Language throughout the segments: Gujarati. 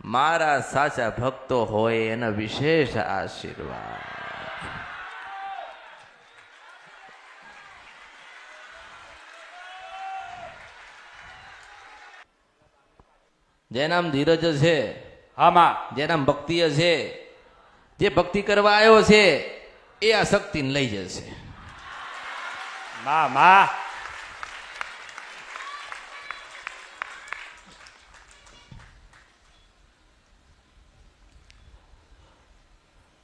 મારા સાચા ભક્તો હોય એના વિશેષ આશીર્વાદ. જેનામ ધીરજ છે, આમાં જેનામ ભક્તિ છે, જે ભક્તિ કરવા આવ્યો છે એ આ શક્તિને લઈ જશે. માં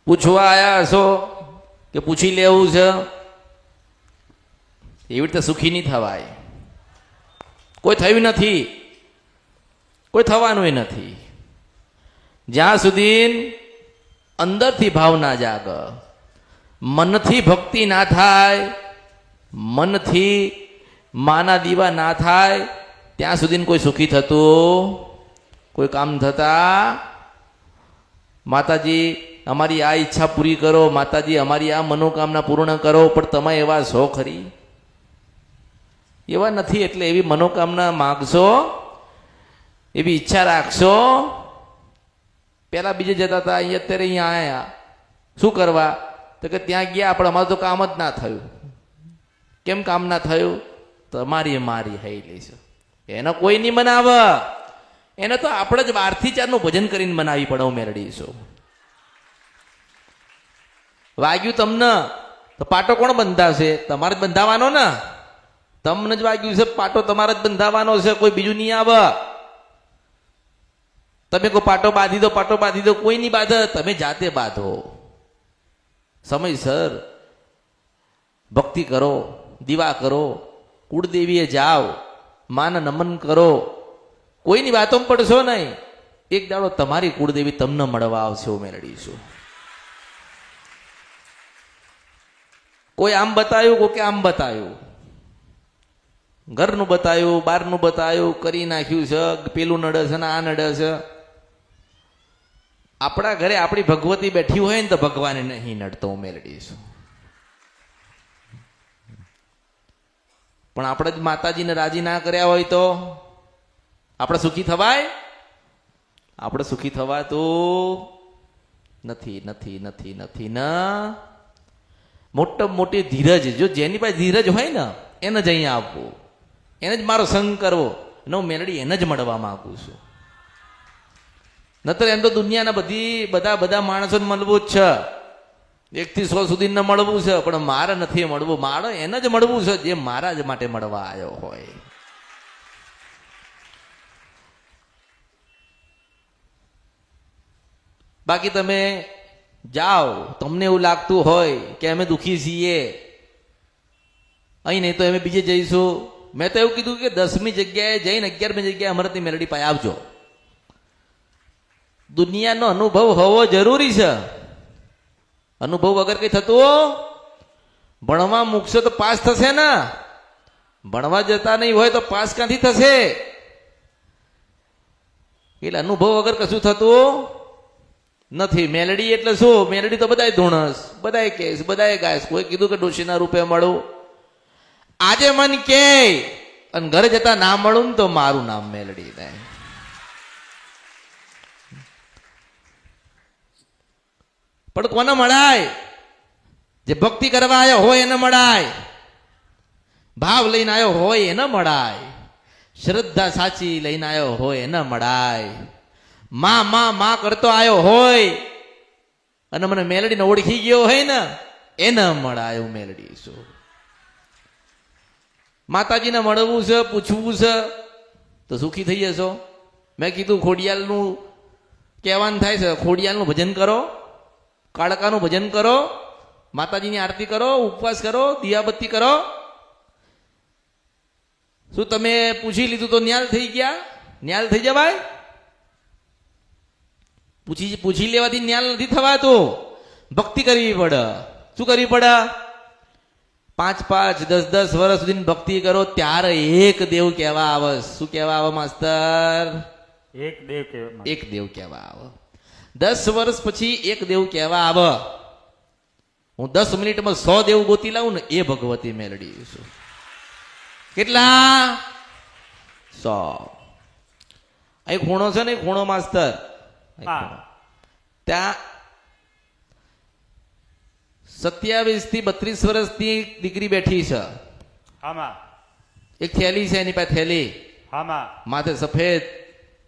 પૂછવા આયા હશો કે પૂછી લેવું છે, એવી રીતે સુખી નહીં થવાય. કોઈ થયું નથી, કોઈ થવાનું નથી. જ્યાં સુધી અંદરથી ભાવ ના જાગ, મનથી ભક્તિ ના થાય, મનથી માના દીવા ના થાય, ત્યાં સુધી કોઈ સુખી થતું, કોઈ કામ થતા. માતાજી અમારી આ ઈચ્છા પૂરી કરો, માતાજી અમારી આ મનોકામના પૂર્ણ કરો, પણ તમે એવા છો ખરી? એવા નથી. એટલે એવી મનોકામના માગશો, એવી ઈચ્છા રાખશો. પેલા બીજે જતા હતા, અહીંયા અત્યારે અહીંયા આયા શું કરવા? તો કે ત્યાં ગયા પણ અમારું તો કામ જ ના થયું. કેમ કામ ના થયું? તમારી મારી હઈ લઈશું. એનો કોઈ નહીં બનાવ, એને તો આપણે જ 12 થી 4 નું ભજન કરીને બનાવી પડે. મેળડીશું વાગ્યું તમને તો પાટો કોણ બંધાશે? તમારે જ બંધાવાનો ને. તમને જ વાગ્યું છે પાટો, તમારે જ બંધાવાનો છે, કોઈ બીજું નહીં આવે. તમે કોઈ પાટો બાંધી દો, પાટો બાંધી દો, કોઈ નહીં બાંધે, તમે જાતે બાંધો. સમયસર ભક્તિ કરો, દીવા કરો, કુળદેવીએ જાઓ, માને નમન કરો. કોઈની વાતોમાં પડશો નહીં. એક દાડો તમારી કુળદેવી તમને મળવા આવશે. મેળવીશું. કોઈ આમ બતાવ્યું, કોઈ આમ બતાવ્યું, ઘરનું બતાવ્યું, બહારનું બતાવ્યું, કરી નાખ્યું છે, પેલું નડે છે ને આ નડે છે. આપણા ઘરે આપણી ભગવતી બેઠી હોય ને તો ભગવાને નહીં નડતો. મેળવીશું. પણ આપણે જ માતાજીને રાજી ના કર્યા હોય તો આપણે સુખી થવાય? આપણે સુખી થવાતું નથી, નથી, નથી, નથી ના. મોટા મોટી ધીરજ, જો જેની પાસે ધીરજ હોય ને એને જ અહીંયા આપવું, એને જ મારો સંગ કરવો. અને હું મેલડી એને જ મળવા માંગુ છું. નતર એમ તો દુનિયાના બધા માણસોને મળવું જ છે, 1 થી 100 સુધી ન મળવું છે. પણ મારે નથી મળવું, મારે એને જ મળવું છે જે મારા જ માટે મળવા આવ્યો હોય. બાકી તમે જાઓ, તમને એવું લાગતું હોય કે અમે દુઃખી છીએ, અહીં નહીં તો અમે બીજે જઈશું. મેં તો એવું કીધું કે 10મી જગ્યાએ જઈને 11મી જગ્યાએ અમરતની મેલડી પાસે આવજો. દુનિયાનો અનુભવ હોવો જરૂરી છે. અનુભવ વગર કઈ થતું? ભણવા મૂકશો તો પાસ થશે ને. ભણવા જતા નહીં હોય તો પાસ ક્યાંથી થશે? એટલે અનુભવ વગર કશું થતું નથી. મેલડી એટલે શું? મેલડી તો બધાય ધૂણસ, બધાય કેસ, બધાય ગાયસ. કોઈ કીધું કે ડોશીના રૂપે મળું? આજે મન કે અને ઘરે જતા ના મળું ને તો મારું નામ મેલડી થાય. પણ કોને મળાય? જે ભક્તિ કરવા આવ્યો હોય એને મળાય, ભાવ લઈને આવ્યો હોય એને મળાય, શ્રદ્ધા સાચી લઈને આવ્યો હોય એને મળાય. માં કરતો આવ્યો હોય અને મને મેલડીને ઓળખી ગયો હોય ને એને મળાય. હું મેલડી છું. માતાજીને મળવું છે, પૂછવું છે તો સુખી થઈ જશો. મેં કીધું ખોડિયાલનું કહેવાનું થાય છે, ખોડિયાલનું ભજન કરો, કાળકાનું ભજન કરો, માતાજીની આરતી કરો, ઉપવાસ કરો, દિયાબત્તી કરો. શું તમે પૂછી લીધું તો ન્યાલ થઈ ગયા? ન્યાલ થઈ જવાય? પૂછી લેવાથી ન્યાલ નથી થવાતું. ભક્તિ કરવી પડે. શું કરવી પડે? 5-5, 10-10 વર્ષ સુધી ભક્તિ કરો ત્યારે એક દેવ કહેવા આવે. શું કહેવા આવે માસ્તર? એક દેવ કહેવા આવે. 10 વર્ષ પછી એક દેવ કહેવા આવે. હું 10 મિનિટમાં 100 દેવ ગોતી લાવું ને એ ભગવતી મેલડી છું. કેટલા? 100. અહીં ખૂણો છે ને, ખૂણો માસ્તર હા. ત્યાં 27 થી 32 વર્ષની દીકરી બેઠી છે. આમાં એક થેલી છે, એની પાસે થેલી, આમાં માથે સફેદ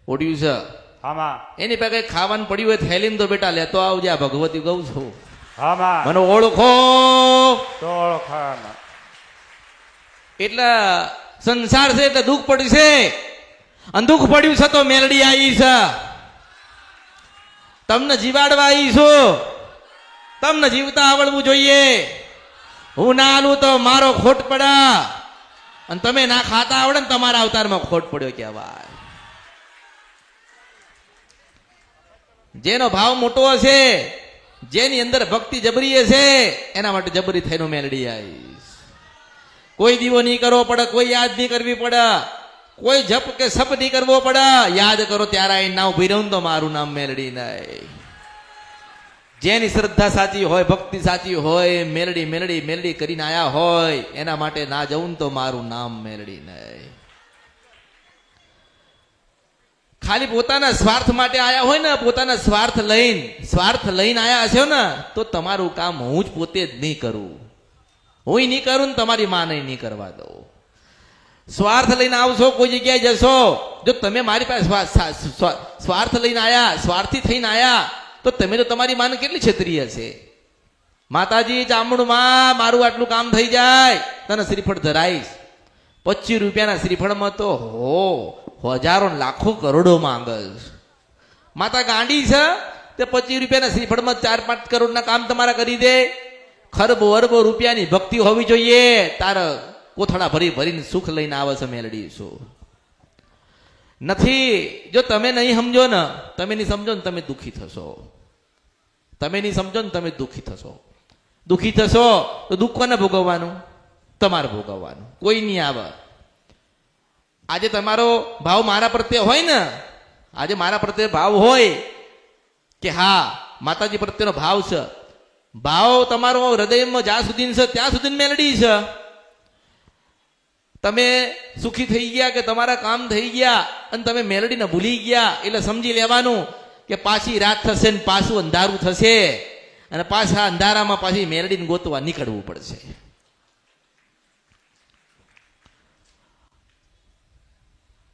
ઓઢ્યું છે, આમાં એની પાસે કઈ ખાવાનું પડ્યું હોય થેલીમાં તો બેટા લેતો આવજે, આ ભગવતી કહું છું, આમાં મને ઓળખો. તો ઓળખાણ. એટલે સંસાર છે એટલે દુઃખ પડ્યું છે, અને દુઃખ પડ્યું છે તો મેલડી આવી છે. તમને જીવાડવા આવી છું, તમને જીવતા આવડવું જોઈએ. હું ના આલું તો મારો ખોટ પડા, અને તમે ના ખાતા આવડે ને તમારા અવતારમાં ખોટ પડ્યો કહેવાય. જેનો ભાવ મોટો હશે, જેની અંદર ભક્તિ જબરી હશે, એના માટે જબરી થઈને મેલડી આવીશ. કોઈ દીવો નહીં કરવો પડે, કોઈ યાદ નહીં કરવી પડે, કોઈ જપ કે સપ નહીં કરવો પડે. યાદ કરો ત્યારે આઈને ના ઉભી રહું તો મારું નામ મેલડી નહીં. જેની શ્રદ્ધા સાચી હોય, ભક્તિ સાચી હોય, મેલડી મેલડી મેલડી કરીને આયા હોય, એના માટે ના જવું તો મારું નામ મેલડી નહીં. ખાલી પોતાના સ્વાર્થ માટે આયા હોય ને, પોતાના સ્વાર્થ લઈને આયા હશે ને, તો તમારું કામ હું જ પોતે જ નહીં કરું. હું નહીં કરું ને તમારી માને નહીં કરવા દઉં. સ્વાર્થ લઈને આવશો, કોઈ જગ્યાએ જશો, જો તમે મારી પાસે સ્વાર્થ લઈને આયા, સ્વાર્થી થઈને આયા, તો તમે તો તમારી માને કેટલી છેતરી હશે. માતાજી ચામુંડ માં મારું આટલું કામ થઈ જાય, તને શ્રીફળ ધરાઈશ. 25 રૂપિયાના શ્રીફળમાં તો હજારો લાખો કરોડો માંગસ. માતા ગાંડી છે તે 25 રૂપિયાના શ્રીફળમાં 4-5 કરોડના કામ તમારા કરી દે. ખરબો અરબો રૂપિયાની ભક્તિ હોવી જોઈએ. તારા કોથળા ભરી ભરીને સુખ લઈને આવે છે મેલડી શું નથી. જો તમે નહીં સમજો ને, તમે નહીં સમજો ને, તમે દુઃખી થશો. તમે નહીં સમજો ને, તમે દુઃખી થશો. દુઃખી થશો તો દુઃખ કોને ભોગવવાનું? તમારે ભોગવવાનું, કોઈ નહીં આવે. આજે તમારો ભાવ મારા પ્રત્યે હોય ને, આજે મારા પ્રત્યે ભાવ હોય કે હા માતાજી પ્રત્યેનો ભાવ છે, ભાવ તમારો હૃદયમાં જ્યાં સુધી છે ત્યાં સુધી મેલડી છે. તમે સુખી થઈ ગયા કે તમારા કામ થઈ ગયા અને તમે મેલડીને ભૂલી ગયા, એટલે સમજી લેવાનું કે પાછી રાત થશે ને પાછું અંધારું થશે, અને પાછા અંધારામાં પાછી મેલડીને ગોતવા નીકળવું પડશે.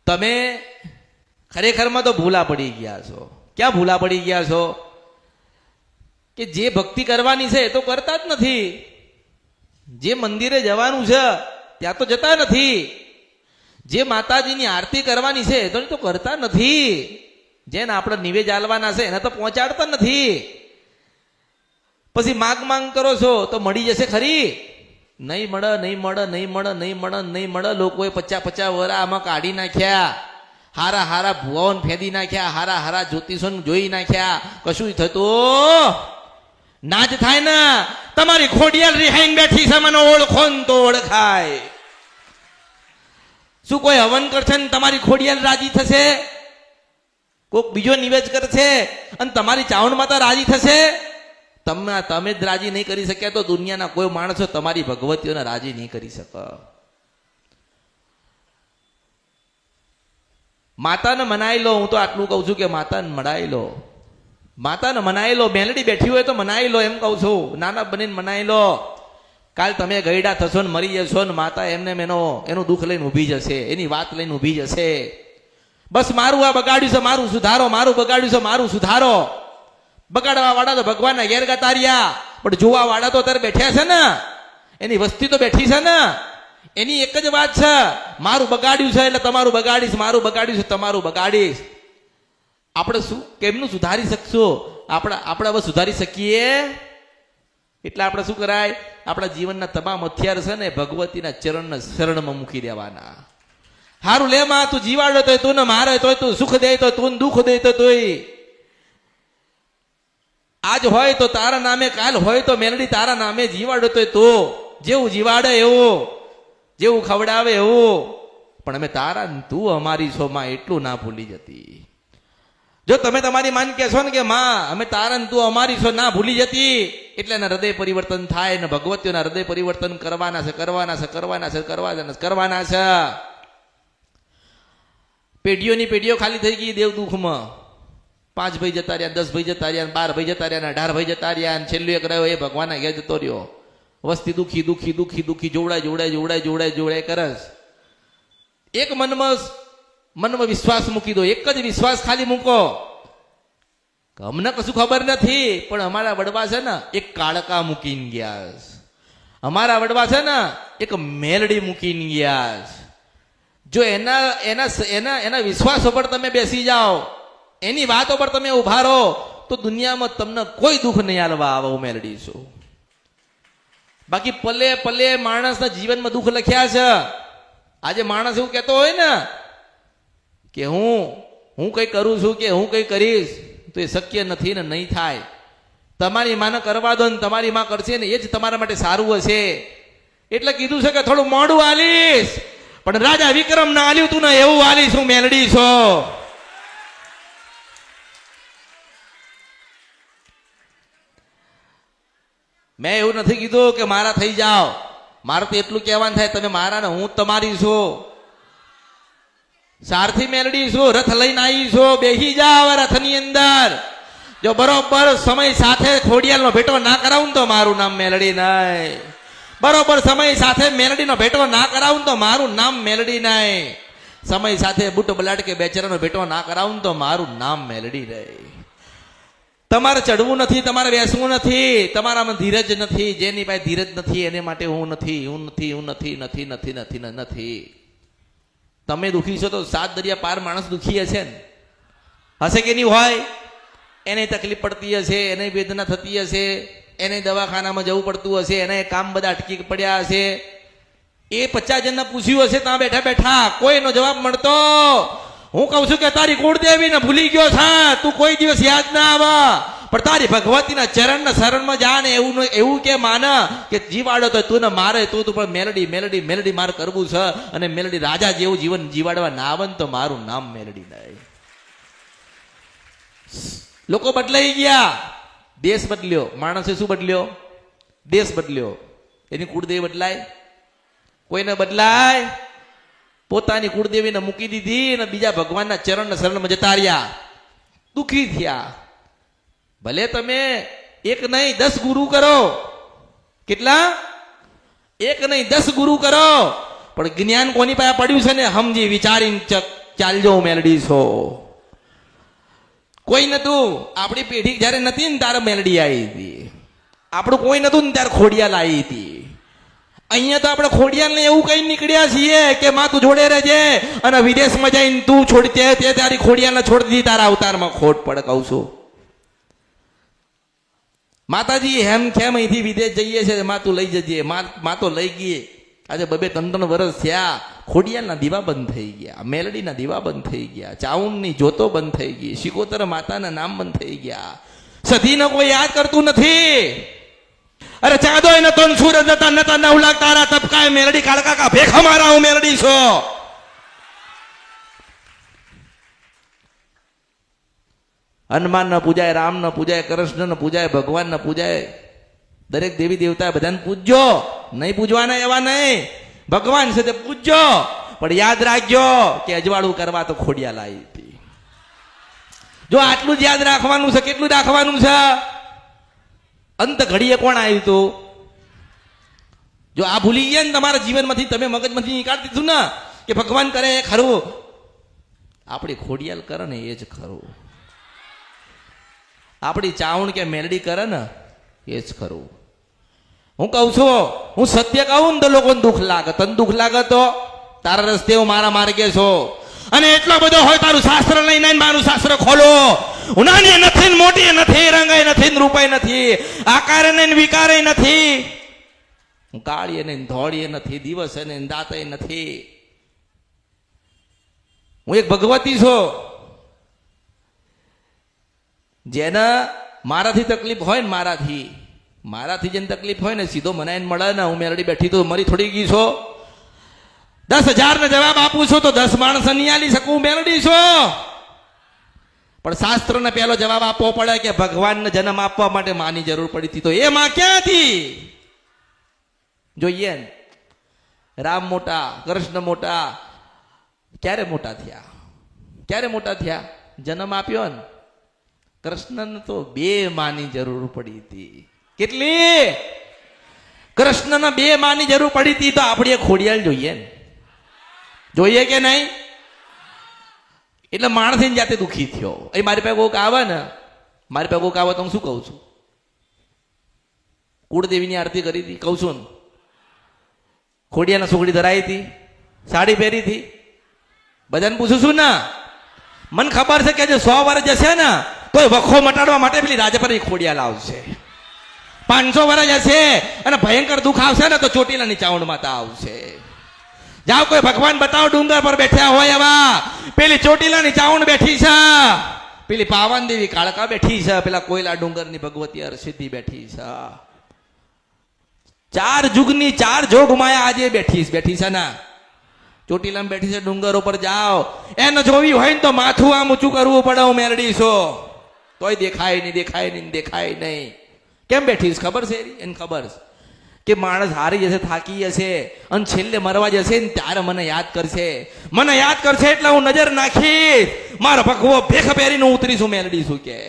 તમે ખરેખરમાં તો ભૂલા પડી ગયા છો. ક્યાં ભૂલા પડી ગયા છો? કે જે ભક્તિ કરવાની છે એ તો કરતા જ નથી. જે મંદિરે જવાનું છે ત્યાં તો જતા નથી. જે માતાજીની આરતી કરવાની છે એ તો કરતા નથી. જેને આપણે નિવેદ આલવાના છે એને તો પહોંચાડતા નથી. પછી માંગ કરો છો તો મળી જશે ખરી? નહીં મળે, નહીં મળે, નહીં મળે, નહીં મળે, નહીં મળે. લોકોએ 50 વરા આમાં કાઢી નાખ્યા, હારા ભુવાઓને ફેદી નાખ્યા, હારા જ્યોતિષોને જોઈ નાખ્યા, કશું થતું ના જ થાય ને. તમારી ખોડિયાલ રિહાઈને બેઠી છે, મને ઓળખો ને તો ઓળખાય. શું કોઈ હવન કરશે ને તમારી ખોડિયાલ રાજી થશે? કોઈક બીજો નિવેદ કરશે અને તમારી ચાવણ માતા રાજી થશે? તમે જ રાજી નહીં કરી શક્યા તો દુનિયાના કોઈ માણસો તમારી ભગવતીઓને રાજી નહીં કરી શકે. માતાને મનાઈ લો. હું તો આટલું કહું છું કે માતાને મનાઈ લો. માતાને મનાઈ લો. મેલડી બેઠી હોય તો મનાઈ લો, એમ કહું છું. નાના બનીને મનાઈ લો. કાલ તમે ગયડા થશો ને મરી જશો ને માતા એમને એનું દુઃખ લઈને ઊભી જશે, એની વાત લઈને ઊભી જશે. બસ મારું આ બગાડ્યું છે, મારું સુધારો, મારું બગાડ્યું છે, મારું સુધારો. બગાડવા વાળા તો ભગવાનના ઘેર ગાતા રહ્યા, પણ જોવા વાળા તો અત્યારે બેઠ્યા છે ને, એની વસ્તી તો બેઠી છે ને. એની એક જ વાત છે, મારું બગાડ્યું છે એટલે તમારું બગાડીશ, મારું બગાડ્યું છે તમારું બગાડીશ. આપણે શું કેમનું સુધારી શકશું? આપણે હવે સુધારી શકીએ? એટલે આપણે શું કરાય? આપણા જીવનના તમામ હથિયાર છે ને ભગવતીના ચરણના શરણમાં મૂકી દેવાના. હારું લે માં, તું જીવાડો તોય તું ને મારે તોય તું, સુખ દે તો તું, દુઃખ દે તો તોય. આજ હોય તો તારા નામે, કાલ હોય તો મેલડી તારા નામે. જીવાડો તોય તું, જેવું જીવાડે એવું, જેવું ખવડાવે એવું. પણ અમે તારા, તું અમારી છો માં, એટલું ના ભૂલી જતી. જો તમે તમારી માન કહેશો ને કે માં અમે તારા ને તું અમારી છો, ના ભૂલી જતી, એટલે એના હૃદય પરિવર્તન થાય ને ભગવતીઓના હૃદય પરિવર્તન કરવાના છે. પેઢીઓની પેઢીઓ ખાલી થઈ ગઈ દેવ દુઃખમાં. 5 ભાઈ જતા રહ્યા, 10 ભાઈ જતા રહ્યા, 12 ભાઈ જતા રહ્યા, 18 ભાઈ જતા રહ્યા, અને છેલ્લું એક રહ્યો એ ભગવાનના ઘેર જતો રહ્યો. વસ્તી દુખી દુખી દુખી દુખી જોવડાય કરસ. એક મનમાં વિશ્વાસ મૂકી દો, એક જ વિશ્વાસ ખાલી મૂકો. અમને કશું ખબર નથી, પણ અમારા વડવા છે ને એક કાળકા મૂકીને ગયા. અમારા વડવા છે ને એક મેલડી મૂકીને ગયા. જો એના વિશ્વાસો પર તમે બેસી જાઓ, એની વાતો પર તમે ઉભા રહો, તો દુનિયામાં તમને કોઈ દુઃખ નહીં આલવા આવે. હું મેલડી છું. બાકી પલે પલે માણસના જીવનમાં દુઃખ લખ્યા છે. આજે માણસ એવું કહેતો હોય ને કે હું કઈ કરું છું કે હું કઈ કરીશ, તો એ શક્ય નથી ને નહીં થાય. તમારી માને કરવા દો ને તમારી માં કરશે ને એ જ તમારા માટે સારું હશે. એટલે કીધું છે કે થોડું મોડું આલીશ, પણ રાજા વિક્રમ ના આલ્યું તું ને એવું આલીશ. હું મેલડી છો. મેં એવું નથી કીધું કે મારા થઈ જાઓ. મારે તો એટલું કહેવાનું થાય, તમે મારા ને હું તમારી છું. સારથી મેલડી છું. રથ લઈને આવી છું. બેસી જાવ રથની અંદર. જો બરોબર સમય સાથે ખોડિયાલનો ભેટો ના કરાવું તો મારું નામ મેલડી નહીં. બરોબર સમય સાથે મેલડીનો ભેટો ના કરાવું તો મારું નામ મેલડી નહીં. સમય સાથે બુટ બલાટ કે બેચરાનો ભેટો ના કરાવું તો મારું નામ મેલડી નહીં. તમારે ચડવું નથી, તમારે બેસવું નથી, તમારામાં ધીરજ નથી. જેની પાસે ધીરજ નથી એને માટે હું નથી. તમે દુખી છો તો 7 દરિયા પાર માણસ દુખી હશે ને, હશે કે નહીં હોય? એને તકલીફ પડતી હશે, એને વેદના થતી હશે, એને દવાખાનામાં જવું પડતું હશે, એને કામ બધા અટકી પડ્યા હશે. એ 50 જણને પૂછ્યું હશે ત્યાં બેઠા બેઠા, કોઈનો જવાબ મળતો. હું કઉ છું કે તારી કુળદેવીને ભૂલી ગયો છે તું, કોઈ દિવસ યાદ ના આવે, પણ તારી ભગવતીના ચરણના શરણમાં જા ને એવું કે માને કે જીવાડો તો તું ને મારે તું પણ મેલડી મેલડી મેલડી મારે કરવું છે. અને મેલડી રાજા જેવું જીવન જીવાડવા ના આવે તો મારું નામ મેલડી નહીં. લોકો બદલાઈ ગયા, દેશ બદલ્યો. માણસે શું બદલ્યો? દેશ બદલ્યો. એની કુળદેવી બદલાય? કોઈને બદલાય? પોતાની કુળદેવીને મૂકી દીધી અને બીજા ભગવાનના ચરણના શરણમાં જતા રહ્યા, દુઃખી થયા. ભલે તમે 1 નહીં 10 ગુરુ કરો. કેટલા? 1 નહીં 10 ગુરુ કરો, પણ જ્ઞાન કોની પાસે પડ્યું છે ને સમજી વિચારીને ચાલજો. મેલડી છો. કોઈ નતું. આપણી પેઢી જયારે નથી ને ત્યારે મેલડી આવી હતી. આપણું કોઈ નતું ને ત્યારે ખોડિયાલ આવી હતી. અહીંયા તો આપણે ખોડિયાલને એવું કઈ નીકળ્યા છીએ કે માં તું જોડે રહેજે, અને વિદેશમાં જઈને તું છોડી તે તારી ખોડિયાલને છોડી દીધી. તારા અવતારમાં ખોટ પડે. કહું છું માતાજી હેમ ખેમ અહીંથી વિદેશ જઈએ છે, માં તું લઈ જજે. માં તો લઈ ગઈ. આજે 2-3 વર્ષ થયા. ખોડિયાલના દીવા બંધ થઈ ગયા, મેલડીના દીવા બંધ થઈ ગયા, ચાઉંડની જોતો બંધ થઈ ગઈ, શિકોતર માતાના નામ બંધ થઈ ગયા. સધીને કોઈ યાદ કરતું નથી. અરે ચાદો નતો સૂરજ નતા 9 લાખ તારા તબકાય મેલડી કાળકા કા ભેખ મારા. હું મેલડી છો. હનુમાન ને પૂજાય, રામ ને પૂજાય, કૃષ્ણ ને પૂજાય, ભગવાન ને પૂજાય. દરેક દેવી દેવતા બધાને પૂજજો. નહીં પૂજવાના એવા નહીં. ભગવાન છે તે પૂજજો, પણ યાદ રાખજો કે અજવાળું કરવા તો ખોડિયાલ આવી હતી. જો આટલું જ યાદ રાખવાનું છે. કેટલું રાખવાનું છે? અંત ઘડીએ કોણ આવ્યું હતું? જો આ ભૂલી ગયા ને તમારા જીવનમાંથી, તમે મગજમાંથી નીકાળી દીધું ને કે ભગવાન કરે એ ખરું, આપણી ખોડિયાલ કરે ને એ જ ખરું, આપણી ચાવણ કે મેલડી કરે ને એ જ ખરું. હું કહું છું, હું સત્ય કહું ને તો લોકોને દુઃખ લાગે. તને દુઃખ લાગે તો તારા રસ્તે હું મારા માર્ગે છો. અને એટલો બધો હોય તારું શાસ્ત્ર લઈને મારું શાસ્ત્ર ખોલો. નાની નથી ને મોટી નથી, રંગાઈ નથી ને રૂપાઈ નથી, આકારે નહીં વિકારે નથી, કાળીએ નહીં ધોળીએ નથી, દિવસે નહીં દાતે નથી. હું એક ભગવતી છું. જેને મારાથી તકલીફ હોય ને, મારાથી જેને તકલીફ હોય ને સીધો મને મળે ને. હું મેલડી બેઠી તો મરી થોડી ગઈ છો. 10,000 ને જવાબ આપું છું તો 10 માણસ નહીં આલી શકું. મેલડી છો. પણ શાસ્ત્રને પહેલો જવાબ આપવો પડે કે ભગવાનને જન્મ આપવા માટે માની જરૂર પડી હતી, તો એ માં ક્યાંથી? જોઈએ ને, રામ મોટા, કૃષ્ણ મોટા. ક્યારે મોટા થયા? જન્મ આપ્યો ને કૃષ્ણને તો 2 માની જરૂર પડી હતી. કેટલી? કૃષ્ણને 2 માની જરૂર પડી હતી. તો આપણે એક ખોડિયાલ જોઈએ ને, જોઈએ કે નહીં? એટલે માણસ એની જાતે દુઃખી થયો. એ મારી પાસે કોઈક આવે ને, મારી પાસે કોઈક આવે તો હું શું કહું છું? કુળદેવીની આરતી કરી હતી, કહું છું ને. ખોડિયાને સુગડી ધરાઈ હતી, સાડી પહેરી હતી, બધાને પૂછું છું ને. મને ખબર છે કે જે 100 વર્ષ જશે ને તો વખો મટાડવા માટે પેલી રાજપરી ખોડિયાલ આવશે. 500 વર્ષ જશે અને ભયંકર દુઃખ આવશે ને તો ચોટીલાની ચાવણ માતા આવશે. જાઓ કોઈ ભગવાન બતાવો ડુંગર પર બેઠ્યા હોય એવા. પેલી ચોટીલાની ચાવણ બેઠી છે, પેલી પાવન દેવી કાળકા બેઠી છે, પેલા કોયલા ડુંગરની ભગવતી હરસિદ્ધિ બેઠી છે. 4 જુગની 4 જોગ માયા આજે બેઠી છે ને. ચોટીલામાં બેઠી છે, ડુંગર ઉપર જાઓ. એને જોવી હોય ને તો માથું આમ ઊંચું કરવું પડે. હું મેલડી છો તોય દેખાય નહીં. કેમ બેઠી છે ખબર છે? એને ખબર છે કે માણસ હારી જશે, થાકી જશે અને છેલ્લે મરવા જશે ને ત્યારે મને યાદ કરશે એટલે હું નજર નાખીશ. મારો ભગવો ભેખ પહેરીને ઉતરીશું, મેલડી છું કે.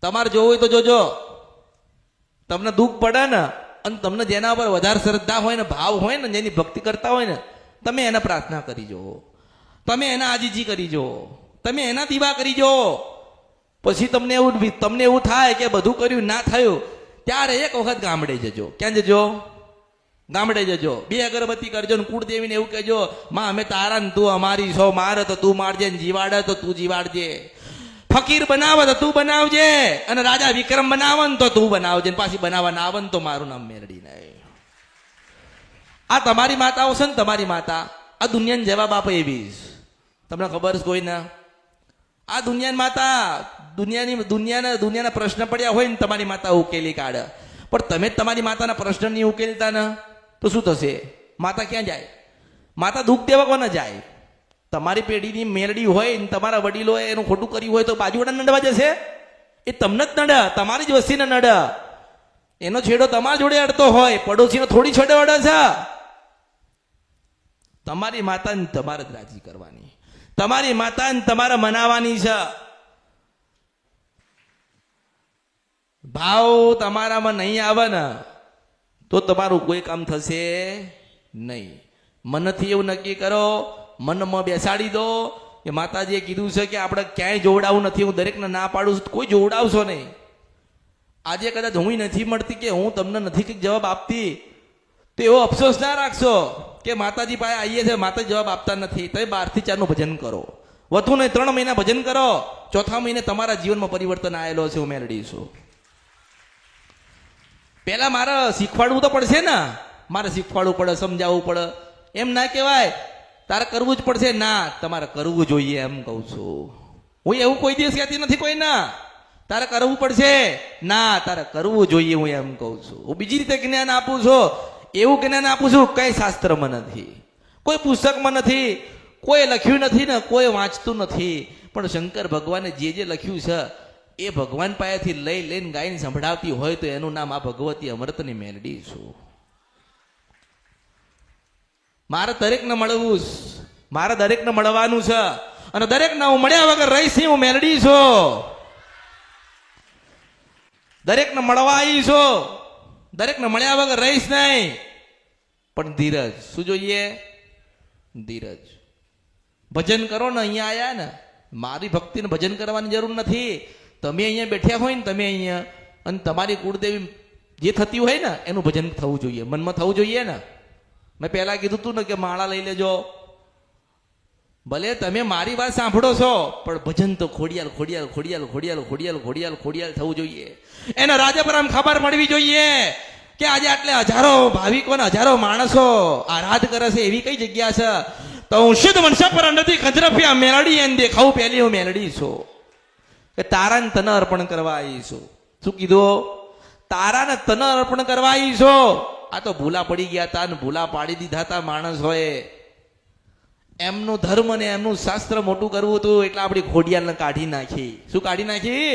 તમારે જોવું હોય તો જોજો. તમને દુઃખ પડે ને અને તમને જેના પર વધારે શ્રદ્ધા હોય ને, ભાવ હોય ને, જેની ભક્તિ કરતા હોય ને, તમે એને પ્રાર્થના કરી જો, તમે એના આજીજી કરી જો, તમે એના દીવા કરી જો. પછી તમને એવું થાય કે બધું કર્યું ના થયું, ત્યારે એક વખત ગામડે જજો. ક્યાં જજો? ગામડે જજો. 2 અગરબત્તી કરજો ને કુળદેવીને એવું કહેજો, માં અમે તારા ને તું અમારી છો. મારે તો તું મારજે ને જીવાડે તો તું જીવાડજે. ફકીર બનાવે તો તું બનાવજે અને રાજા વિક્રમ બનાવે ને તો તું બનાવજે. પાછી બનાવવા ના આવે ને તો મારું નામ મેલડી નહીં. આ તમારી માતાઓ છે ને, તમારી માતા આ દુનિયાને જવાબ આપે એવી. તમને ખબર છે કોઈને? આ દુનિયાની માતા દુનિયાના પ્રશ્ન પડ્યા હોય ને તમારી માતા ઉકેલી કાઢે. પણ તમે જ તમારી માતાના પ્રશ્ન નહીં ઉકેલતા ને તો શું થશે? માતા ક્યાં જાય? માતા દુઃખ દેવા કોને જાય? તમારી પેઢીની મેલડી હોય ને તમારા વડીલોએ એનું ખોટું કર્યું હોય તો બાજુવાળા નડવા જશે? એ તમને જ નડે, તમારી જ વસ્તીને નડે. એનો છેડો તમારા જોડે અડતો હોય, પડોશીનો થોડી છેડો અડે છે. તમારી માતાને તમારે જ રાજી કરવાની, તમારી માતાને તમારે મનાવવાની છે. ભાવ તમારામાં નહીં આવે ને તો તમારું કોઈ કામ થશે નહીં. મનથી એવું નક્કી કરો, મનમાં બેસાડી દો કે માતાજીએ કીધું છે કે આપણે ક્યાંય જોવડાવું નથી. હું દરેકને ના પાડું છું, કોઈ જોવડાવશો નહીં. આજે કદાચ હું નથી મળતી કે હું તમને નથી કંઈક જવાબ આપતી તો એવો અફસોસ ના રાખશો કે માતાજી પાસે આવીએ છે, માતા જવાબ આપતા નથી. તો 12 થી 4 નું ભજન કરો, વધુ નહીં 3 મહિના ભજન કરો. 4થા મહિને તમારા જીવનમાં પરિવર્તન આવેલો છે. હું મેલડી છું. પહેલા મારે શીખવાડવું તો પડશે ને, મારે શીખવાડવું પડે, સમજાવવું પડે. એમ ના કહેવાય તારે કરવું જ પડશે. ના, તમારે કરવું જોઈએ એમ કહું છું. હું એવું કોઈ દિવસ કહેતી નથી કોઈ ના તારે કરવું પડશે. ના, તારે કરવું જોઈએ હું એમ કહું છું. હું બીજી રીતે જ્ઞાન આપું છું. એવું જ્ઞાન આપું છું કઈ શાસ્ત્રમાં નથી, કોઈ પુસ્તકમાં નથી, કોઈ લખ્યું નથી ને કોઈ વાંચતું નથી. પણ શંકર ભગવાને જે લખ્યું છે એ ભગવાન પાસેથી લઈને ગાયને સંભળાવતી હોય તો એનું નામ આ ભગવતી અમૃતની મેલડી છું. મારે દરેકને મળવું છે, મારે દરેકને મળવાનું છે અને દરેકને હું મળ્યા વગર રહીશ નહીં. હું મેલડી છું, દરેકને મળવા આવી છું, દરેકને મળ્યા વગર રહીશ નહીં. પણ ધીરજ શું જોઈએ? ધીરજ. ભજન કરો ને. અહીંયા આયા ને, મારી ભક્તિને ભજન કરવાની જરૂર નથી. તમે અહીંયા બેઠ્યા હોય ને, તમે અહીંયા અને તમારી કુળદેવી જે થતી હોય ને એનું ભજન થવું જોઈએ, મનમાં થવું જોઈએ ને. મેં પહેલા કીધું તું ને કે માળા લઈ લેજો. ભલે તમે મારી વાત સાંભળો છો પણ ભજન તો ખોડિયાલ ખોડિયાલ ખોડિયાલ ખોડિયાલ ખોડિયાલ ખોડિયાલ ખોડિયાલ થવું જોઈએ. એના રાજપરામ ખબર પડવી જોઈએ કે આજે આટલે હજારો ભાવિકોને હજારો માણસો આરાધ કરે છે એવી કઈ જગ્યા છે. તો હું શુદ્ધ મનસા પર નથી ખજરફિયા મેલડી એને દેખાવું પહેલી હું મેલડી છું કે તારાને તને અર્પણ કરવા આવી છું. શું કીધું? તારાને તને અર્પણ કરવા આવી છું. આ તો ભૂલા પડી ગયા હતા ને ભૂલા પાડી દીધા હતા માણસોએ. એમનું ધર્મ ને એમનું શાસ્ત્ર મોટું કરવું હતું એટલે આપણી ખોડિયાલને કાઢી નાખી. શું કાઢી નાખી?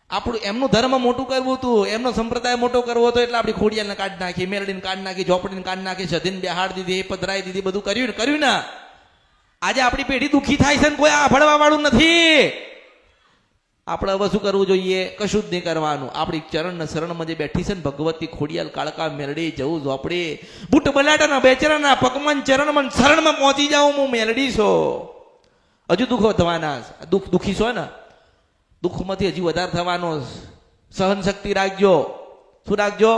આપણું એમનું ધર્મ મોટું કરવું હતું, એમનો સંપ્રદાય મોટો કરવો હતો એટલે આપણી ખોડિયાલને કાઢી નાખી, મેલડીને કાઢી નાખી, ઝોપડીને કાઢી નાખી, સધીને બેહાડી દીધી, પધરાઈ દીધી, બધું કર્યું ને આજે આપણી પેઢી દુઃખી થાય છે ને કોઈ આભળવા વાળું નથી. આપણે હવે શું કરવું જોઈએ? કશું જ નહીં કરવાનું. આપણી ચરણ શરણમાં જે બેઠી છે ને ભગવતી ખોડિયાલ કાળકા મેલડી જવું ઝોપડી બુટ બલાટાના બેચરાના પગમાં ચરણમાં શરણમાં પહોંચી જાઉં હું મેલડી છો. હજુ દુઃખ વધવાના છે. દુઃખી છો ને દુઃખમાંથી હજી વધારે થવાનો. સહન શક્તિ રાખજો. શું રાખજો?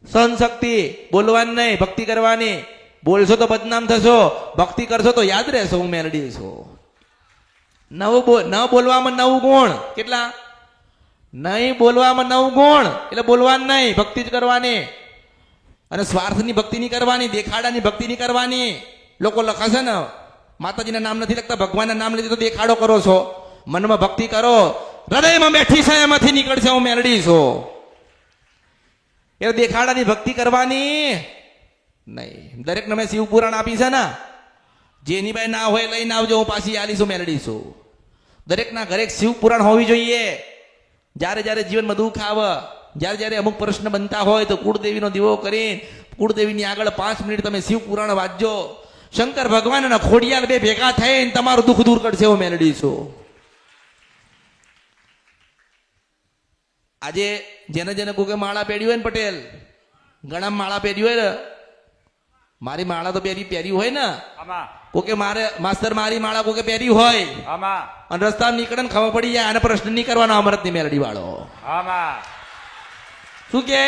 સહન શક્તિ. બોલવાની નહીં, ભક્તિ કરવાની. બોલશો તો બદનામ થશો, ભક્તિ કરશો તો યાદ રહેશો હું મેલડી છું. ન બોલવામાં 9 ગુણ. કેટલા? નહીં બોલવામાં 9 ગુણ. એટલે બોલવાનું નહીં, ભક્તિ જ કરવાની. અને સ્વાર્થની ભક્તિ નહીં કરવાની, દેખાડાની ભક્તિ નહીં કરવાની. લોકો લખે છે ને માતાજીના નામ નથી લખતા, ભગવાનના નામ લીધે તો દેખાડો કરો છો. મનમાં ભક્તિ કરો, હૃદયમાં બેઠી છે એમાંથી નીકળશે હું મેલડી છું. એ દેખાડાની ભક્તિ કરવાની નહીં. દરેકને મેં શિવ પુરાણ આપી છે ને, જેની ભાઈ ના હોય લઈને આવજો, હું પાછી આલીશું મેલડી છું. દરેકના ઘરે શિવ પુરાણ હોવી જોઈએ. જ્યારે જ્યારે જીવનમાં દુઃખ આવે, જ્યારે જ્યારે અમુક પ્રશ્ન બનતા હોય તો કુળદેવીનો દીવો કરીને કુળદેવીની આગળ 5 મિનિટ તમે શિવ પુરાણ વાંચજો. શંકર ભગવાન અને ખોડિયાલ બે ભેગા થઈને તમારું દુઃખ દૂર કરશે હું મેલડી છું. આજે જેને જેને કોકે માળા પહેરી હોય ને પટેલ, ઘણા માળા પહેરી હોય ને, મારી માળા તો પહેરી હોય ને, આમાં કોકે મારે માસ્તર મારી માળા કોકે પહેરી હોય આમાં અને રસ્તા નીકળે ને ખબર પડી જાય આને પ્રશ્ન નહીં કરવાનો અમરતની મેલડી વાળો. આમાં શું કે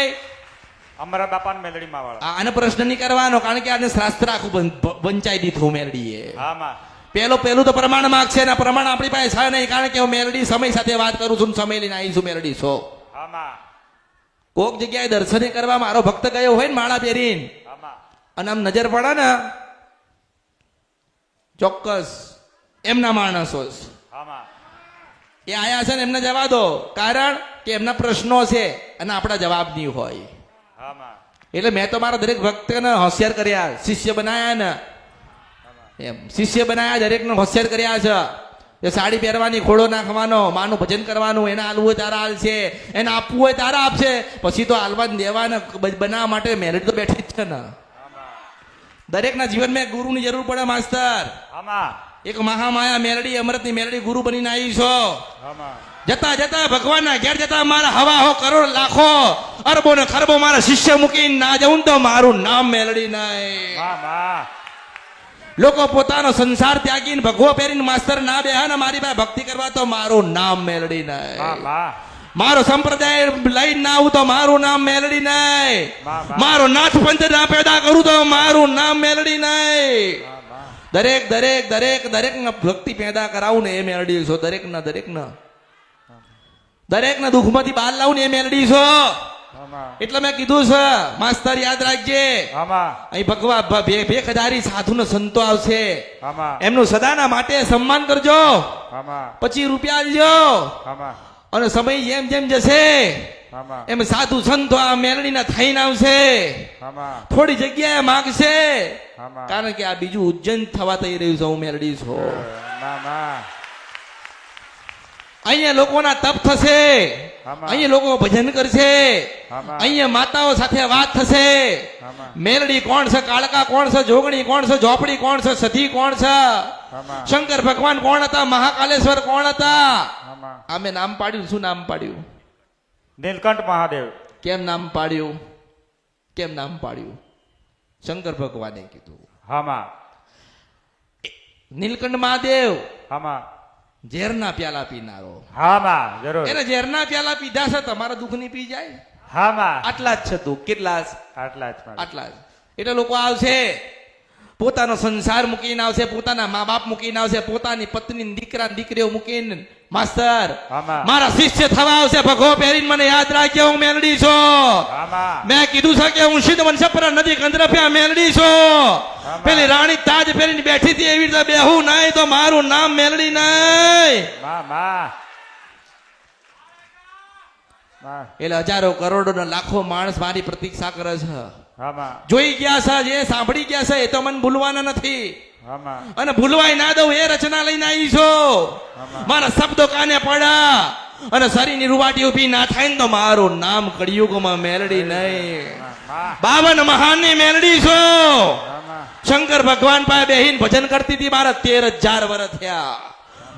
અમારા બાપાને મેલડીમાં વાળા આને પ્રશ્ન નહીં કરવાનો, કારણ કે આને શાસ્ત્ર આખું વંચાઈ દીધું મેલડીએ. આમાં પેલું તો પ્રમાણ માગશે ને પ્રમાણ આપણી પાસે છે નહીં, કારણ કે હું મેલડી સમય સાથે વાત કરું છું, સમય લઈને આવીશું મેલડી છો. આમાં કોક જગ્યાએ દર્શને કરવા મારો ભક્ત ગયો હોય ને માળા પહેરીને, આમાં અને આમ નજર પડે ને ચોક્કસ એમના માણસો છે. આમાં એ આયા છે ને એમને જવા દો, કારણ કે એમના પ્રશ્નો છે અને આપણા જવાબ નહીં હોય. આમાં એટલે મેં તો મારા દરેક ભક્તને હોશિયાર કર્યા, શિષ્ય બનાયા ને, એમ શિષ્ય બનાયા, દરેકને હોશિયાર કર્યા છે. એ સાડી પહેરવાની, ખોળો નાખવાનો, માનું ભજન કરવાનું, એને હાલવું હોય તારા હાલશે, એને આપવું હોય તારા આપશે. પછી તો હાલવા દેવાને બનાવવા માટે મેરેજ તો બેઠી જ છે ને. દરેકના જીવનમાં એક ગુરુની જરૂર પડે માસ્તર. આમાં એક મહામાયા મેલડી, અમૃતની મેલડી ગુરુ બનીને આવી છો. આમાં જતા જતા ભગવાનના ઘેર જતા મારા હવા હો કરોડ લાખો અરબો ને ખરબો મારા શિષ્ય મૂકીને ના જવું તો મારું નામ મેલડી નહીં. આમાં લોકો પોતાનો સંસાર ત્યાગીને ભગવો પહેરીને માસ્તર ના બેહા ને મારી પાસે ભક્તિ કરવા તો મારું નામ મેલડી નહીં. આમાં મારો સંપ્રદાય લઈને ના આવું તો મારું નામ મેલડી નહીં. મારો નાથ પંથ ના પેદા કરું તો મારું નામ મેલડી નહીં. દરેક દરેક દરેક દરેક ભક્તિ પેદા કરાવું ને એ મેલડી છો. દરેકના દુઃખમાંથી બહાર લાવું ને એ મેલડી છો. આમાં એટલે મેં કીધું છે માસ્તર યાદ રાખજે, આમાં અહીં ભગવા ભેખધારી સાધુ ને સંતો આવશે, આમાં એમનું સદાના માટે સન્માન કરજો, આમાં પછી રૂપિયા આલજો. આમાં અને સમય જેમ જેમ જશે આમાં એમ સાધુ સંતો આ મેલડીના થઈને આવશે, આમાં થોડી જગ્યાએ માગશે, આમાં કારણ કે આ બીજું ઉજ્જૈન થવા થઈ રહ્યું છે. હું મેલડી છું. આમાં અહીંયા લોકોના તપ થશે, આમાં અહીંયા લોકો ભજન કરશે, આમાં અહીંયા માતાઓ સાથે વાત થશે. આમાં મેલડી કોણ છે, કાળકા કોણ છે, જોગણી કોણ છે, ઝોપડી કોણ છે, સતી કોણ છે, આમાં શંકર ભગવાન કોણ હતા, મહાકાલેશ્વર કોણ હતા. આમાં આ મેં નામ પાડ્યું. શું નામ પાડ્યું? નીલકંઠ મહાદેવ. કેમ નામ પાડ્યું? કેમ નામ પાડ્યું? શંકર ભગવાને કીધું. આમાં નીલકંઠ મહાદેવ આમાં ઝેરના પ્યાલા પીનારો. આમાં જરૂર એને ઝેરના પ્યાલા પીધા છે, તમારા દુઃખ ની પી જાય. આમાં આટલા જ છે દુઃખ. કેટલા? આટલા જ મારે. આટલા જ. એટલે લોકો આવશે, પોતાનો સંસાર મૂકીને આવશે, પોતાના મા બાપ મૂકીને આવશે, પોતાની પત્ની દીકરા દીકરીઓ મૂકીને માસ્તર આમાં મારા શિષ્ય થવા આવશે. ભગવો પહેરીને મને યાદ રાખજો હું મેલડી છું. આમાં મેં કીધું છે કે હું સિદ્ધ વંશપરા નદી કંદરફ્યા મેલડી છું. પેલી રાણી તાજ પહેરીને બેઠી હતી એવી રીતે બેહું નહીં તો મારું નામ મેલડી નહીં. માં એટલે હજારો કરોડો ને લાખો માણસ મારી પ્રતીક્ષા કરે છે. આમાં જોઈ ગયા છે, જે સાંભળી ગયા છે એ તો મને ભૂલવાના નથી, આમાં અને ભૂલવાય ના દઉં એ રચના લઈને આવી છું. મારા શબ્દો કાને પડ્યા અને શરીરની રૂવાટી ઉભી ના થાય ને તો મારું નામ કળિયુગમાં મેલડી નહીં. 52 મહાન ની મેલડી છો. આમાં શંકર શંકર ભગવાન પાસે બેહીને ભજન કરતી હતી મારા 13,000 વર્ષ થયા.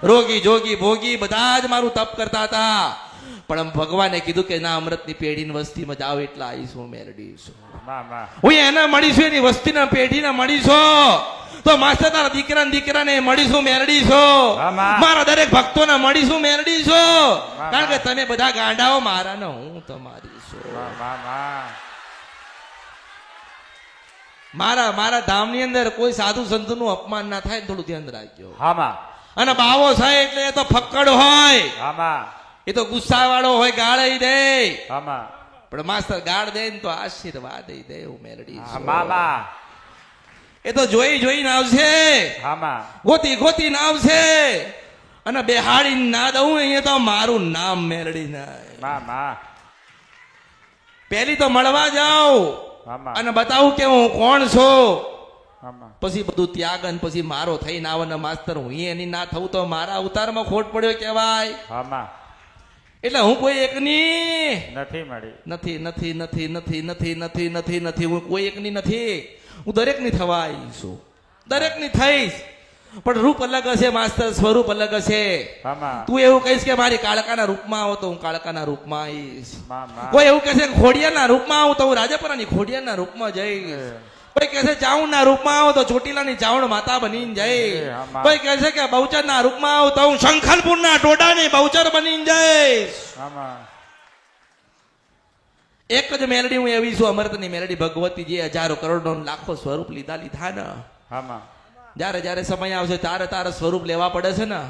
રોગી જોગી ભોગી બધા જ મારું તપ કરતા હતા. પણ ભગવાને કીધું કે ના, અમૃતની પેઢીની વસ્તીમાં જાઓ એટલે આવીશું મેળવીશું. વાહ વાહ હું એને મળીશું, એની વસ્તીના પેઢીને મળીશું. તો માસ્ટર તારા દીકરાને મળીશું મેળવીશું. આમાં. મારા દરેક ભક્તોને મળીશું મેળવીશું. વાહ, કારણ કે વાહ. તમે બધા ગાંડાઓ મારા ને હું તમારી છું. વાહ વાહ વાહ મારા ધામની અંદર કોઈ સાધુ સંતનું અપમાન ના થાય ને થોડું ધ્યાન રાખજો. આમાં અને બાવો થાય એટલે એ તો ફક્કડ હોય, આમાં એ તો ગુસ્સા વાળો હોય, ગાળે દે. આમાં પણ માસ્ટર ગાળ દે ને તો આશીર્વાદ દે. હું મેલડી છું. આમાં એ તો જોઈને આવશે, આમાં ગોતીને આવશે. અને બેહાડી ના દઉં અહીંયા તો મારું નામ મેલડી નહીં. મામા પેલી તો મળવા જાઉં આમાં અને બતાવું કે હું કોણ છું. આમાં પછી બધું ત્યાગ અને પછી મારો થઈને આવે ને માસ્તર હું એની ના થવું તો મારા અવતારમાં ખોટ પડ્યો કહેવાય. આમાં એટલે હું કોઈ એકની નથી મળી નથી. હું કોઈ એકની નથી. હું દરેકની થવા આવી છું, દરેકની થઈશ. પણ રૂપ અલગ હશે માસ્તર, સ્વરૂપ અલગ હશે. આમાં તું એવું કહીશ કે મારી કાળકાના રૂપમાં આવો તો હું કાળકાના રૂપમાં આવીશ. મામા કોઈ એવું કહેશે કે ખોડિયાના રૂપમાં આવું તો હું રાજપરાની ખોડિયાના રૂપમાં જઈશ. કોઈ કહેશે ચાવણના રૂપમાં આવો તો ચોટીલાની ચાવણ માતા બનીને જઈશ. આમાં. કોઈ કહેશે કે બહુચરના રૂપમાં આવું તો હું શંખલપુરના ટોડાની બહુચર બનીને જઈશ. આમાં એક જ મેલડી હું એવી છું, અમૃતની મેલડી ભગવતી, જે હજારો કરોડો લાખો સ્વરૂપ લીધા ને. આમાં જ્યારે સમય આવશે તારે સ્વરૂપ લેવા પડે છે ને.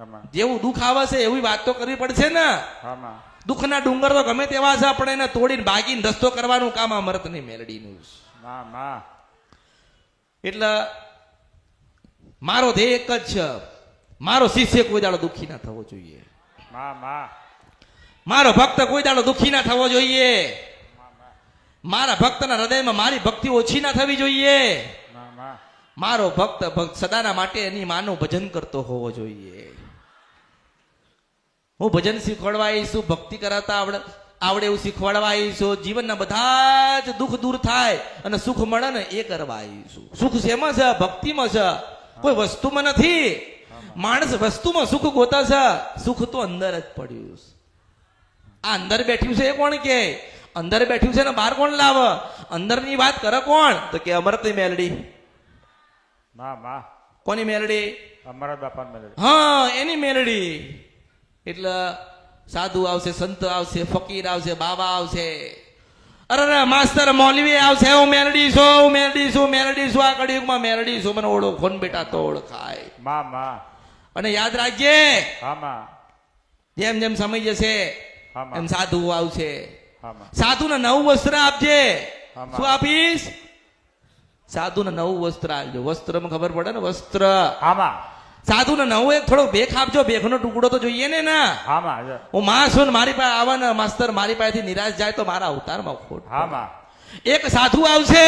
આમાં જેવું દુઃખ આવે છે એવી વાત તો કરવી પડશે ને. આમાં દુઃખના ડુંગર તો ગમે તેવા છે, આપણે એને તોડીને ભાગીને રસ્તો કરવાનું કામ અમૃતની મેલડીનું છે. મામા એટલે મારો ધ્યેય એક જ છે, મારો શિષ્ય કોઈ દાડો દુઃખી ના થવો જોઈએ. મામા મારો ભક્ત કોઈ દાડો દુઃખી ના થવો જોઈએ. મારા ભક્તના હૃદયમાં મારી ભક્તિ ઓછી ના થવી જોઈએ. મામા મારો ભક્ત સદાના માટે એની માનું ભજન કરતો હોવો જોઈએ. હું ભજન શીખવાડવા આવીશું, ભક્તિ કરાતા આવડે એવું શીખવાડવા આવીશું. જીવનના બધા જ દુઃખ દૂર થાય અને સુખ મળે ને એ કરવા આવીશું. સુખ શેમાં છે? ભક્તિમાં છે, કોઈ વસ્તુમાં નથી. માણસ વસ્તુમાં સુખ ગોતા છે, સુખ તો અંદર જ પડ્યું છે. આ અંદર બેઠ્યું છે એ કોણ કે? અંદર બેઠ્યું છે ને બહાર કોણ લાવે? અંદરની વાત કરે કોણ? તો કે અમૃતની મેલડી. મામા કોની મેલડી? અમરત બાપા મેળવી હા, એની મેલડી. એટલે સાધુ આવશે, સંત આવશે, ફકીર આવશે, બાબા આવશે, અરે માસ્તર મૌલવી આવશે. હું મેલડી છું. આ કળિયુગમાં મેલડી છું. મને ઓળખો ને બેટા તો ઓળખાય. મામા અને યાદ રાખજે, આમાં જેમ સમય જશે આમાં એમ સાધુ આવશે. આમાં સાધુને નવું વસ્ત્ર આપજે. આમાં. શું આપીશ? સાધુને નવું વસ્ત્ર આપજો. વસ્ત્રમાં ખબર પડે ને, વસ્ત્ર. આમાં સાધુને નવું એક થોડો ભેખ આપજો. ભેખનો ટુકડો તો જોઈએ ને ના. આમાં હું માં છું ને મારી પાસે આવે ને માસ્તર મારી પાસેથી નિરાશ જાય તો મારા અવતારમાં ખોટ પડે. આમાં એક સાધુ આવશે,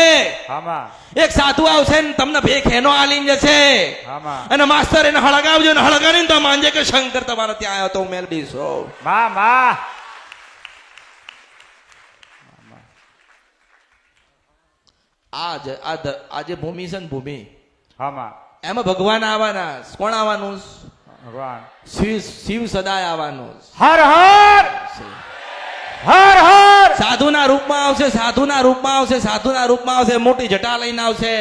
આમાં ને તમને ભેખ એનો આલીન જશે. આમાં અને માસ્તર એને હળગાવજો ને હળગાવીને તો માનજે કે શંકર તમારા ત્યાં આવ્યો તો હું મેલડી છું. મામા આજે ભૂમિ છે ને, ભૂમિ આમાં એમાં ભગવાન આવવાના. કોણ આવવાનું? ભગવાન શિવ સદાય આવવાનું. હર હર હર હર સાધુના રૂપમાં આવશે. મોટી જટા લઈને આવશે.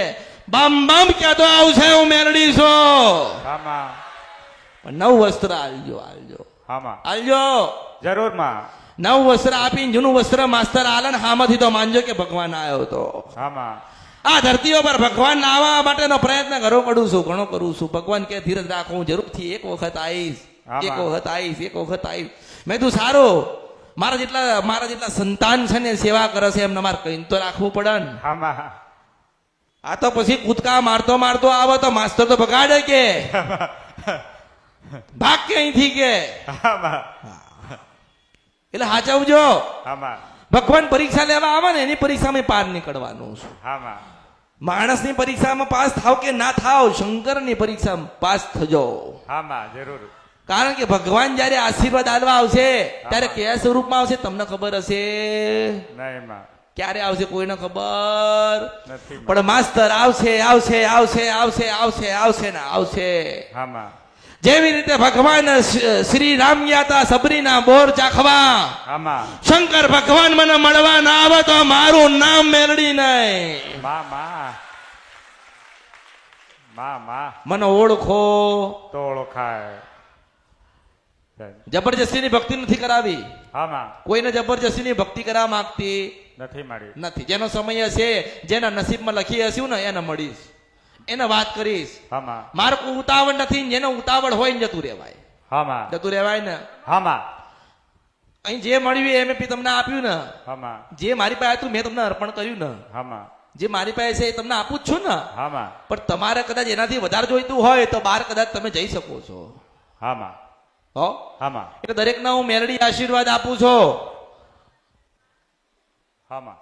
બમ કહેતો આવશે હું મેલડી છું. આમાં પણ નવું વસ્ત્ર આલજો. જરૂર માં નવું વસ્ત્ર આપીને જૂનું વસ્ત્ર માસ્તર આલે ને હામાંથી તો માનજો કે ભગવાન આવ્યો તો. આમાં આ ધરતીઓ પર ભગવાન આવવા માટેનો પ્રયત્ન ઘણો કરું છું. ભગવાન કે ધીરજ રાખો, હું જરૂરથી એક વખત આવીશ. મેં તું સારું, મારા જેટલા સંતાન છે ને સેવા કરે છે એમને મારે કઈ તો રાખવું પડે ને. આમાં આ તો પછી કૂદકા મારતો આવે તો માસ્તર તો બગાડે કે ભાગ કે અહીંથી કે. આમાં એટલે હાચવજો. આમાં ભગવાન પરીક્ષા લેવા આવે ને એની પરીક્ષામાં પાર નીકળવાનું છે. આમાં માણસની પરીક્ષામાં પાસ થાવ કે ના થાવ, શંકરની પરીક્ષામાં પાસ થજો. આમાં જરૂર કારણ કે ભગવાન જયારે આશીર્વાદ આલવા આવશે ત્યારે કયા સ્વરૂપમાં આવશે તમને ખબર હશે? નહીં માં ક્યારે આવશે કોઈને ખબર નથી પણ માસ્તર આવશે આવશે આવશે આવશે આવશે આવશે ને આવશે. હા માં જેવી રીતે ભગવાન શ્રી રામ ગયા હતા સબરીના બોર ચાખવા, હા માં શંકર ભગવાન મને મળવા ના આવે તો મારું નામ મેલડી નહીં. માં માં માં માં મને ઓળખો. તો ઓળખાય. જબરજસ્તીની ભક્તિ નથી કરાવી. હા માં કોઈને જબરજસ્તીની ભક્તિ કરાવવા માંગતી નથી મારી. નથી. જેનો સમય હશે, જેના નસીબમાં લખી હશે ને એને મળીશ, એને વાત કરીશ. હા માં મારે કોઈ ઉતાવળ નથી. જેને ઉતાવળ હોય ને જતું રહેવાય. હા માં જતું રહેવાય ને. હા માં અહીં જે મળ્યું એ મેં તમને આપ્યું ને. હા માં જે મારી પાસે હતું મેં તમને અર્પણ કર્યું ને. હા માં જે મારી પાસે છે એ તમને આપું જ છું ને. હા માં પણ તમારે કદાચ એનાથી વધારે જોઈતું હોય તો બહાર કદાચ તમે જઈ શકો છો. હા માં હો હા માં એટલે દરેકના હું મેલડી આશીર્વાદ આપું છું. હા માં